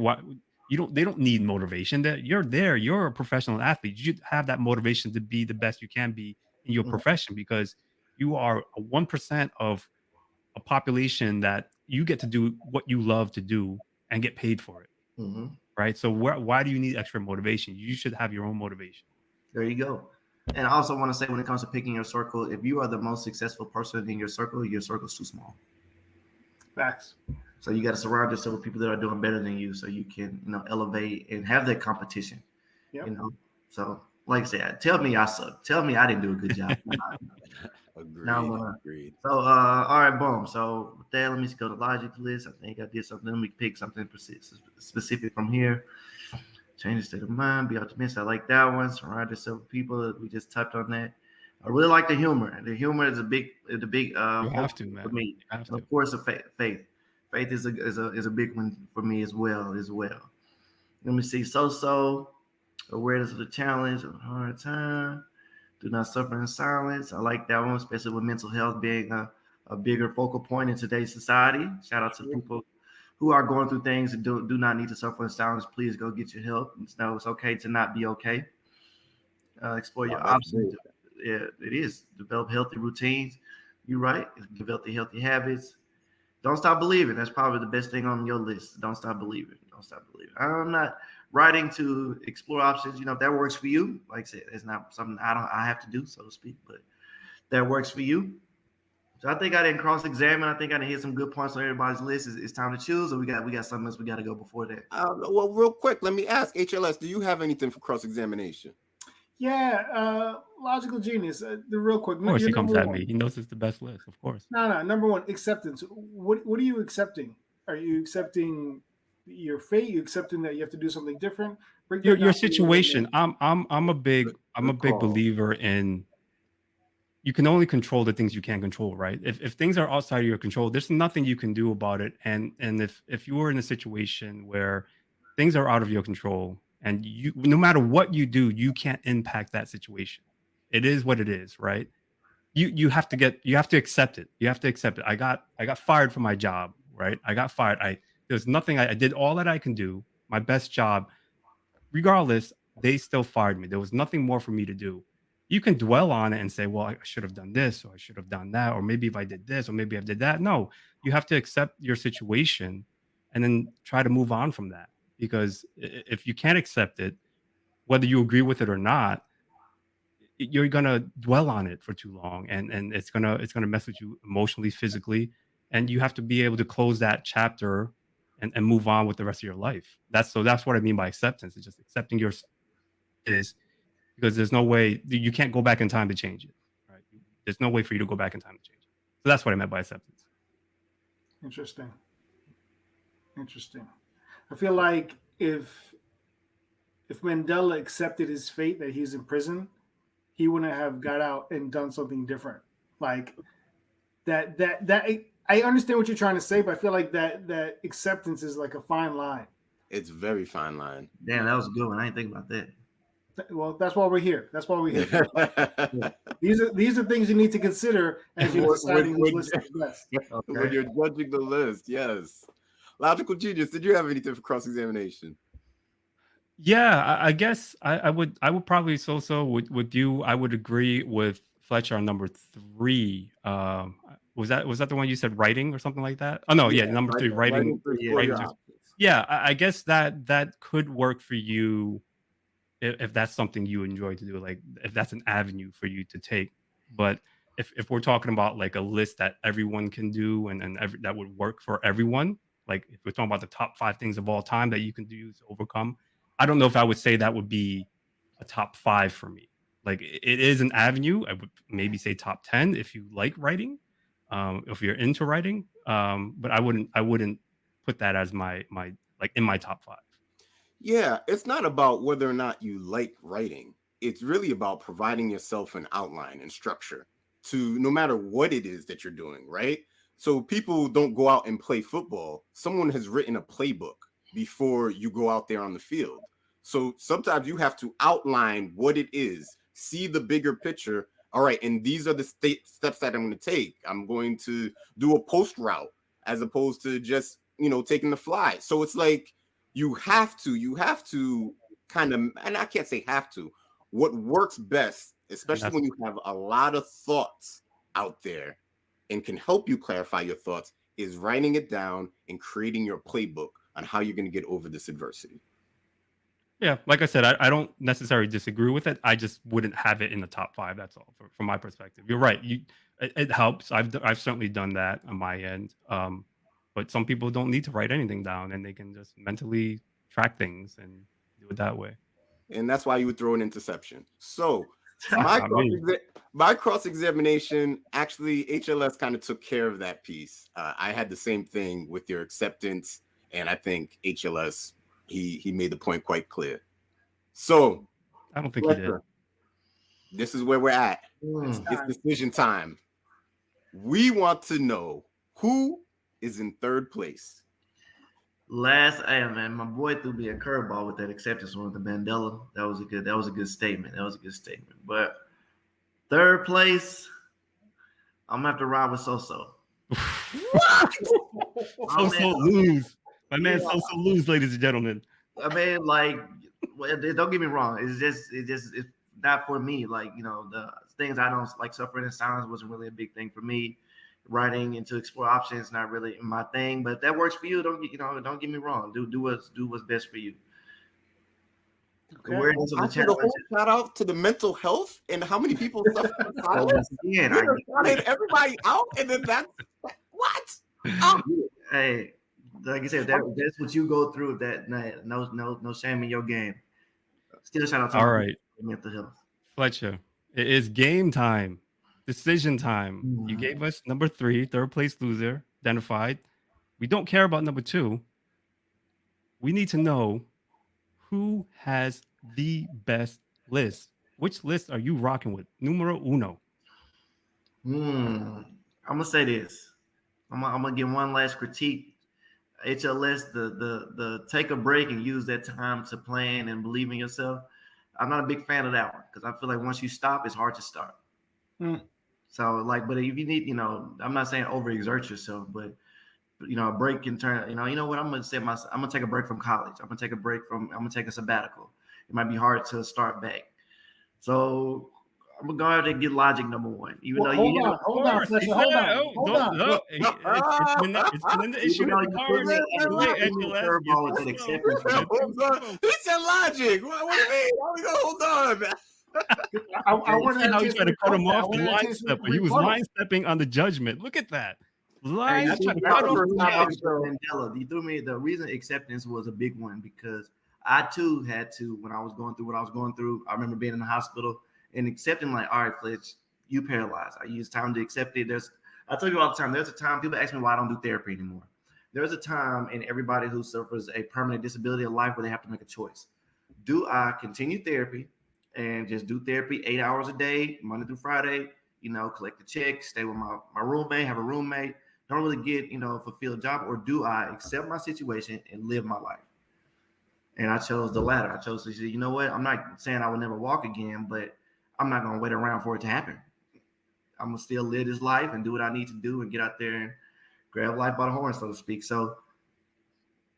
They don't need motivation. You're a professional athlete. You should have that motivation to be the best you can be in your profession, because you are a 1% of a population that you get to do what you love to do and get paid for it. Right? So why do you need extra motivation? You should have your own motivation. There you go. And I also want to say, when it comes to picking your circle, if you are the most successful person in your circle's too small. Facts. So you got to surround yourself with people that are doing better than you, so you can, you know, elevate and have that competition. You know, so like I said, tell me I suck. Tell me I didn't do a good job. Now, Agreed. so all right, boom. So with that, let me go to logic list. I think I did something. Let me pick something specific from here. Change the state of mind. Be optimistic. I like that one. Surround yourself with people. We just touched on that. I really like the humor. The humor is a big, You have focus to, for man. me, You have and to. of course, faith. Faith is a big one for me as well. Let me see. So awareness of the challenge of a hard time. Do not suffer in silence. I like that one, especially with mental health being a bigger focal point in today's society. Shout out to people who are going through things and do not need to suffer in silence. Please go get your help. It's okay to not be okay. Explore Wow, your that's options. great. Yeah, it is. Develop healthy routines. You're right. Develop the healthy habits. Don't stop believing. That's probably the best thing on your list. Don't stop believing. Don't stop believing. I'm not writing to explore options. If that works for you, like I said, it's not something I have to do, so to speak, but that works for you. So I think I didn't cross-examine. I think I didn't hit some good points on everybody's list. It's time to choose, or we got something else we got to go before that. Well, real quick, let me ask HLS, do you have anything for cross-examination? Yeah, logical genius. The real quick, Of course, you're he comes number at one. me. He knows it's the best list. Of course. No, number one, acceptance. What are you accepting? Are you accepting your fate? You accepting that you have to do something different? Break that Your down for me a little situation. more. I'm a big Good call. believer in you can only control the things you can control, right? If things are outside of your control, there's nothing you can do about it. And if you are in a situation where things are out of your control and you no matter what you do, you can't impact that situation. It is what it is, right? You have to accept it. You have to accept it. I got fired from my job, right? I got fired. There's nothing I did all that I can do, my best job. Regardless, they still fired me. There was nothing more for me to do. You can dwell on it and say, well, I should have done this, or I should have done that, or maybe if I did this, or maybe I did that. No, you have to accept your situation and then try to move on from that. Because if you can't accept it, whether you agree with it or not, you're gonna dwell on it for too long, and it's gonna mess with you emotionally, physically, and you have to be able to close that chapter and move on with the rest of your life. That's what I mean by acceptance. It's just accepting your is because there's no way you can't go back in time to change it. Right? There's no way for you to go back in time to change it. So that's what I meant by acceptance. Interesting. I feel like if Mandela accepted his fate that he's in prison, he wouldn't have got out and done something different. Like that I understand what you're trying to say, but I feel like that acceptance is like a fine line. It's very fine line. Damn, that was a good one. I didn't think about that. Well, that's why we're here. These are things you need to consider as you're deciding whose list is best. When you're judging the list, yes. Logical genius, did you have anything for cross-examination? Yeah, I guess I would probably with you. I would agree with Fletcher on number 3. Was that the one you said writing or something like that? Oh no, yeah, number 3, writing. Yeah, I guess that could work for you if that's something you enjoy to do, like if that's an avenue for you to take. But if we're talking about like a list that everyone can do and that would work for everyone, like if we're talking about the top 5 things of all time that you can do to overcome, I don't know if I would say that would be a top 5 for me. Like it is an avenue. I would maybe say top 10 if you like writing, if you're into writing. But I wouldn't put that as my like in my top 5. Yeah, it's not about whether or not you like writing. It's really about providing yourself an outline and structure to no matter what it is that you're doing, right? So people don't go out and play football. Someone has written a playbook before you go out there on the field. So sometimes you have to outline what it is, see the bigger picture. All right, and these are the steps that I'm going to take. I'm going to do a post route as opposed to just, taking the fly. So it's like, you have to kind of, and I can't say have to, what works best, especially when you have a lot of thoughts out there and can help you clarify your thoughts, is writing it down and creating your playbook on how you're going to get over this adversity. Yeah, like I said, I don't necessarily disagree with it. I just wouldn't have it in the top 5. That's all from my perspective. You're right. It helps. I've certainly done that on my end. But some people don't need to write anything down, and they can just mentally track things and do it that way. and that's why you would throw an interception. So Not me. my cross-examination, actually, HLS kind of took care of that piece. I had the same thing with your acceptance, and I think HLS, he made the point quite clear. So, I don't think he did. this is where we're at. It's decision time. We want to know who is in third place. Hey man, my boy threw me a curveball with that acceptance one with the Mandela. That was a good statement. But third place, I'm gonna have to ride with So. So lose. My man So lose, ladies and gentlemen. I mean, like, don't get me wrong. It's not for me. Like, the things I don't like, suffering in silence wasn't really a big thing for me. Writing and to explore options not really my thing, but that works for you. Don't get me wrong. Do what's best for you. Okay. Awareness of the I should have shout out to the mental health and how many people suffer in silence. Everybody out, and then that's what? Hey, like I said, that's what you go through that night. No shame in your game. Still shout out to all right, mental health. Fletcher. It is game time. Decision time. You gave us number 3, third place loser, identified. We don't care about number 2. We need to know who has the best list. Which list are you rocking with? Numero uno. I'm gonna say this. I'm gonna give one last critique. HLS, the take a break and use that time to plan and believe in yourself. I'm not a big fan of that one because I feel like once you stop, it's hard to start. So like, but if you need, I'm not saying overexert yourself, but a break can turn, you know what, I'm gonna take a break from college. I'm gonna take a sabbatical. It might be hard to start back. So I'm gonna go ahead and get logic number 1. Even though hold on. It's been in the issue. He said logic. What do you mean? Why we gonna hold on? I want to how you try to cut him off the line stepper. He was line stepping on the judgment. Look at that. Line stepping. Mandela. You threw me. The reason acceptance was a big one because I too had to, when I was going through what I was going through. I remember being in the hospital and accepting, like, all right, Fletch, you paralyzed. I use time to accept it. I tell you all the time, there's a time people ask me why I don't do therapy anymore. There's a time in everybody who suffers a permanent disability of life where they have to make a choice. Do I continue therapy and just do therapy 8 hours a day, Monday through Friday, collect the check, stay with my roommate, have a roommate, don't really get, fulfill a job, or do I accept my situation and live my life? And I chose the latter. I chose to say, you know what? I'm not saying I will never walk again, but I'm not going to wait around for it to happen. I'm going to still live this life and do what I need to do and get out there and grab life by the horn, so to speak. So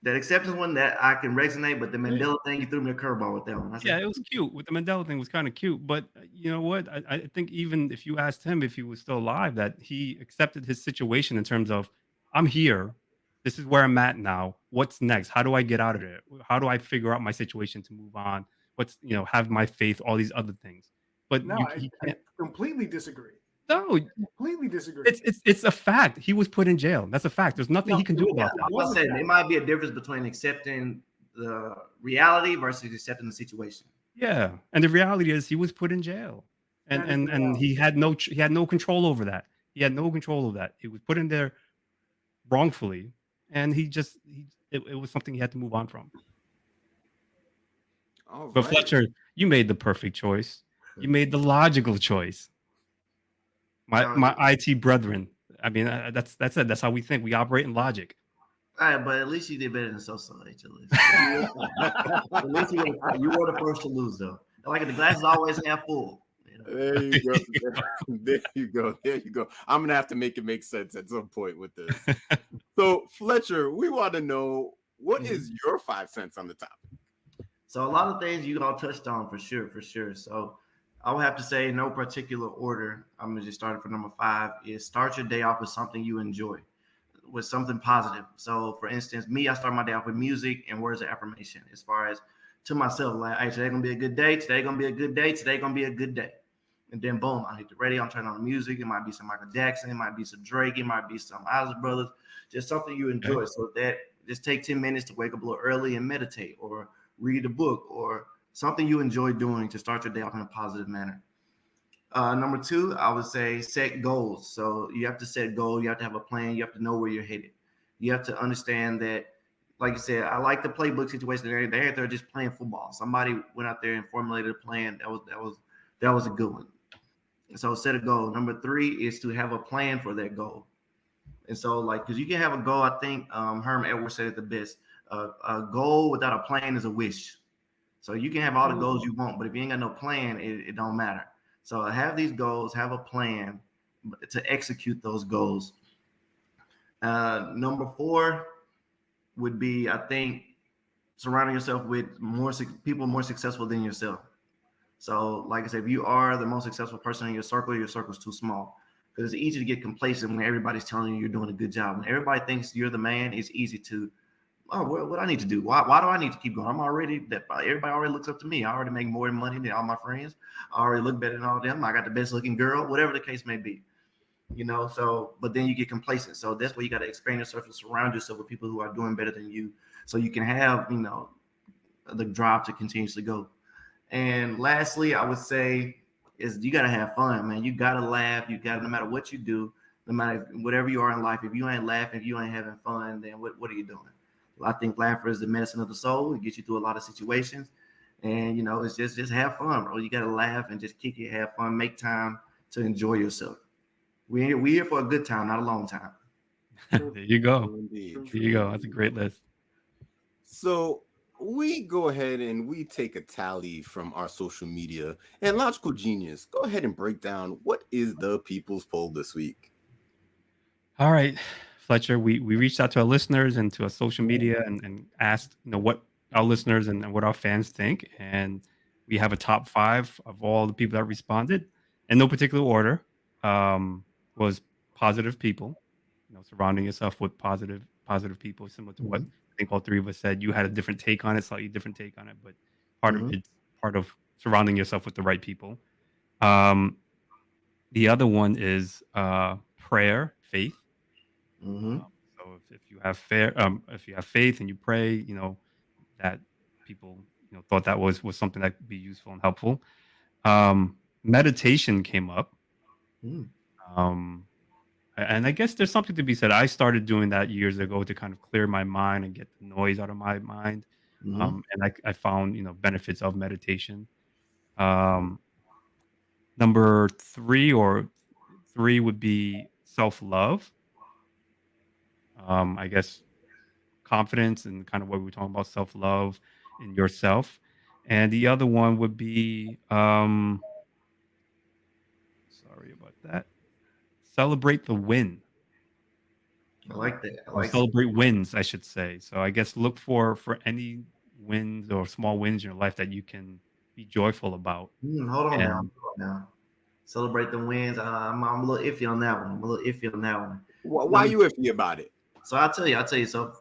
that acceptance one that I can resonate, but the Mandela thing, you threw me a curveball with that one. It was cute. With the Mandela thing was kind of cute, but you know what? I think even if you asked him if he was still alive, that he accepted his situation in terms of, I'm here. This is where I'm at now. What's next? How do I get out of it? How do I figure out my situation to move on? What's, have my faith, all these other things. But no, I completely disagree. No, completely disagree. It's a fact. He was put in jail. That's a fact. There's nothing he can do about that. I'm saying there might be a difference between accepting the reality versus accepting the situation. Yeah, and the reality is he was put in jail, and he had no control over that. He had no control of that. He was put in there wrongfully, and it was something he had to move on from. But Fletcher, you made the perfect choice. You made the logical choice. My IT brethren. I mean, that's it. That's how we think. We operate in logic. All right, but at least you did better than So. At least you were the first to lose, though. Like the glass is always half full. There you go. There you go. There you go. I'm gonna have to make it make sense at some point with this. So, Fletcher, we want to know what is your 5 cents on the topic. So a lot of things you all touched on for sure. So I would have to say, in no particular order, I'm gonna just start for number 5. Is start your day off with something you enjoy, with something positive. So, for instance, me, I start my day off with music and words of affirmation. As far as to myself, like, hey, today gonna be a good day. Today gonna be a good day. Today gonna be a good day. And then boom, I hit the radio. I'm turning on the music. It might be some Michael Jackson. It might be some Drake. It might be some Isley Brothers. Just something you enjoy. So that just take 10 minutes to wake up a little early and meditate, or read a book, or something you enjoy doing to start your day off in a positive manner. Number two, I would say set goals. So you have to set goals. You have to have a plan. You have to know where you're headed. You have to understand that, like you said, I like the playbook situation. They're just playing football. Somebody went out there and formulated a plan. That was a good one. So set a goal. Number three is to have a plan for that goal. And so, like, because you can have a goal, I think Herm Edwards said it the best. A goal without a plan is a wish. So you can have all the goals you want, but if you ain't got no plan, it don't matter. So have these goals, have a plan to execute those goals. Number four would be, I think, surrounding yourself with people more successful than yourself. So, like I said, if you are the most successful person in your circle's too small. Because it's easy to get complacent when everybody's telling you you're doing a good job. When everybody thinks you're the man, it's easy to, oh, what I need to do? Why do I need to keep going? I'm already that everybody already looks up to me. I already make more money than all my friends. I already look better than all of them. I got the best looking girl, whatever the case may be. So but then you get complacent. So that's where you got to expand yourself and surround yourself with people who are doing better than you, so you can have the drive to continuously go. And lastly, I would say is you gotta have fun, man. You gotta laugh. You gotta, no matter what you do, no matter whatever you are in life, if you ain't laughing, if you ain't having fun, then what are you doing? Well, I think laughter is the medicine of the soul. It gets you through a lot of situations. And it's just have fun, bro. You gotta laugh and just kick it, have fun, make time to enjoy yourself. We're here for a good time, not a long time. There you go. Indeed. There you go. That's a great list. So we go ahead and we take a tally from our social media. And Logical Genius, go ahead and break down what is the people's poll this week. All right, Fletcher, we reached out to our listeners and to our social media and asked, what our listeners and what our fans think. And we have a top 5 of all the people that responded in no particular order. Was positive people, surrounding yourself with positive people, similar to what I think all 3 of us said. You had a different take on it, slightly different take on it, but it's part of surrounding yourself with the right people. The other one is prayer, faith. So if you have if you have faith and you pray, that people thought that was something that could be useful and helpful. Meditation came up. Um, and I guess there's something to be said. I started doing that years ago to kind of clear my mind and get the noise out of my mind. And I found benefits of meditation. Um, Number 3 would be self-love. I guess confidence and kind of what we were talking about, self-love in yourself. And the other one would be sorry about that. Celebrate the win. I like that. I Or like celebrate wins, I should say. So I guess look for any wins or small wins in your life that you can be joyful about. Hold on And now. Celebrate the wins. I'm a little iffy on that one. Why are you iffy about it? So I'll tell you. So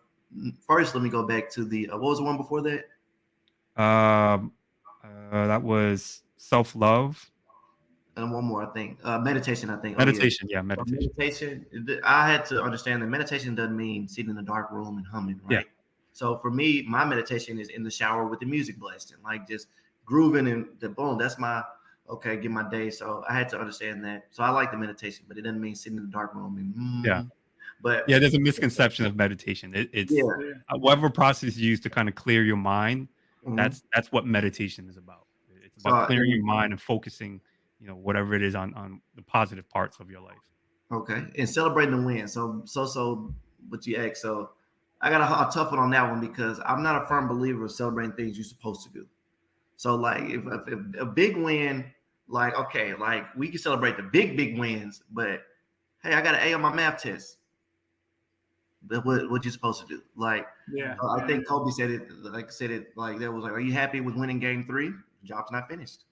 first, let me go back to the what was the one before that? That was self-love. And one more, I think. Meditation, I think. Meditation, Oh, yeah. Meditation. I had to understand that meditation doesn't mean sitting in a dark room and humming, right? Yeah. So for me, my meditation is in the shower with the music blasting, like just grooving and the boom. That's my get my day. So I had to understand that. So I like the meditation, but it doesn't mean sitting in the dark room and But yeah, there's a misconception of meditation. It's whatever process you use to kind of clear your mind. That's what meditation is about. It's about clearing your mind and focusing, whatever it is on the positive parts of your life. Okay, and celebrating the win. So what you asked. So I got a tough one on that one because I'm not a firm believer of celebrating things you're supposed to do. So like if a big win, like we can celebrate the big wins, but hey, I got an A on my math test. But what you supposed to do? Like, I think Kobe said it like there was like, are you happy with winning game 3? Job's not finished.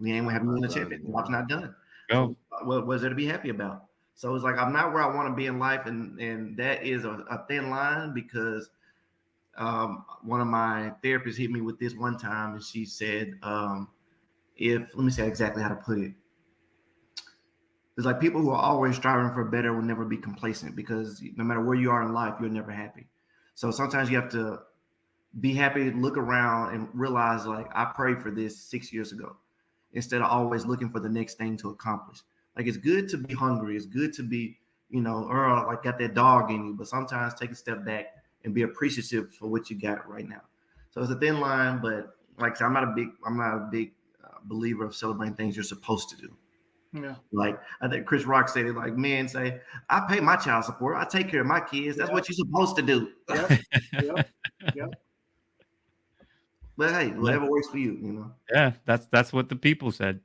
We ain't having win a champion. Job's not done. Go. So, what was there to be happy about? So it's like I'm not where I want to be in life, and that is a thin line because one of my therapists hit me with this one time, and she said, let me say exactly how to put it. It's like people who are always striving for better will never be complacent because no matter where you are in life, you're never happy. So sometimes you have to be happy, look around and realize like I prayed for this 6 years ago instead of always looking for the next thing to accomplish. Like it's good to be hungry. It's good to be, or like got that dog in you, but sometimes take a step back and be appreciative for what you got right now. So it's a thin line, but like I said, I'm not a big believer of celebrating things you're supposed to do. Yeah. Like I think Chris Rock said it. Like men say, "I pay my child support. I take care of my kids. That's what you're supposed to do." Yep. Yep. Yep. But hey, Yeah. whatever works for you. Yeah, that's what the people said.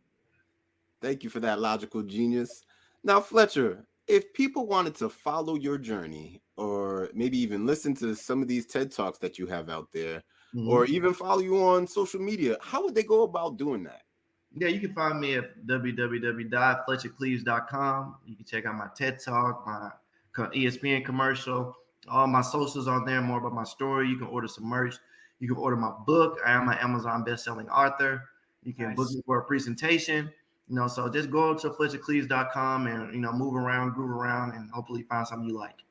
Thank you for that logical genius. Now, Fletcher, if people wanted to follow your journey or maybe even listen to some of these TED Talks that you have out there, or even follow you on social media, how would they go about doing that? Yeah, you can find me at www.fletchercleaves.com. You can check out my TED Talk, my ESPN commercial, all my socials on there, more about my story. You can order some merch. You can order my book. I am an Amazon bestselling author. You can book me for a presentation. So just go to fletchercleaves.com and, move around, groove around, and hopefully find something you like.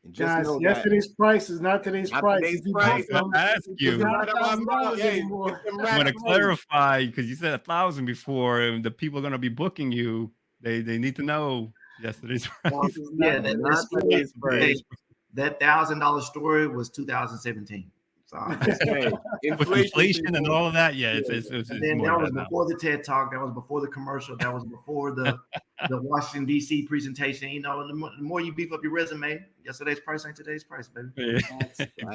And just Guys, know yesterday's price is not today's price. Today's If you price. book them, Ask you. it's not $1,000 Hey, anymore. get them I want to racks ready. clarify because you said 1,000 before, and the people are going to be booking you. They need to know yesterday's price. Yeah, Not today's price. that $1,000 story was 2017. So Hey, With inflation and people. all of that, yeah, it's then more that than was that now. before the TED Talk. That was before the commercial. That was before the Washington D.C. presentation. The more you beef up your resume, yesterday's price ain't today's price, baby. Yeah.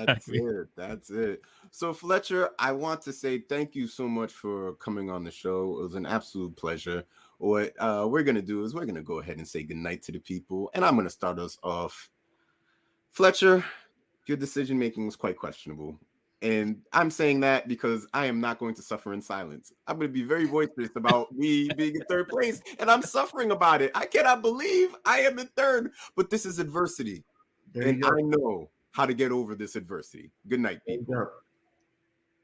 That's it. That's it. So, Fletcher, I want to say thank you so much for coming on the show. It was an absolute pleasure. What we're going to do is we're going to go ahead and say goodnight to the people. And I'm going to start us off. Fletcher, your decision making was quite questionable. And I'm saying that because I am not going to suffer in silence. I'm going to be very boisterous about me being in third place, and I'm suffering about it. I cannot believe I am in third, but this is adversity. And I know how to get over this adversity. Good night, people.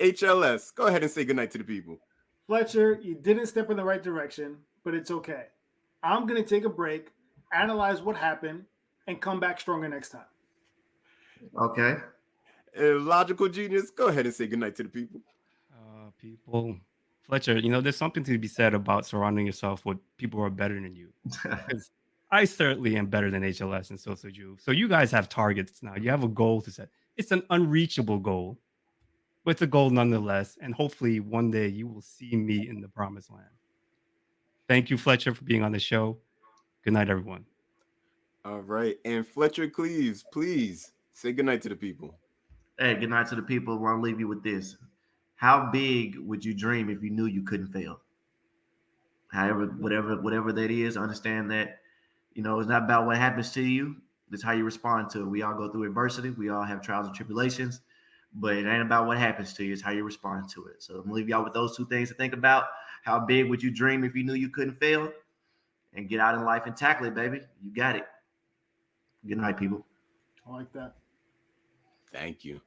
HLS, go ahead and say good night to the people. Fletcher, you didn't step in the right direction, but it's okay. I'm going to take a break, analyze what happened, and come back stronger next time. Okay. Logical genius, go ahead and say goodnight to the people. People, Fletcher, there's something to be said about surrounding yourself with people who are better than you. Because I certainly am better than HLS, and so should you. So you guys have targets now. You have a goal to set. It's an unreachable goal, but it's a goal nonetheless. And hopefully one day you will see me in the promised land. Thank you, Fletcher, for being on the show. Good night, everyone. All right. And Fletcher Cleaves, please say goodnight to the people. Hey, good night to the people. I want to leave you with this. How big would you dream if you knew you couldn't fail? However, whatever that is, understand that, it's not about what happens to you. It's how you respond to it. We all go through adversity. We all have trials and tribulations, but it ain't about what happens to you. It's how you respond to it. So I'm gonna leave y'all with those two things to think about. How big would you dream if you knew you couldn't fail? And get out in life and tackle it, baby. You got it. Good night, people. I like that. Thank you.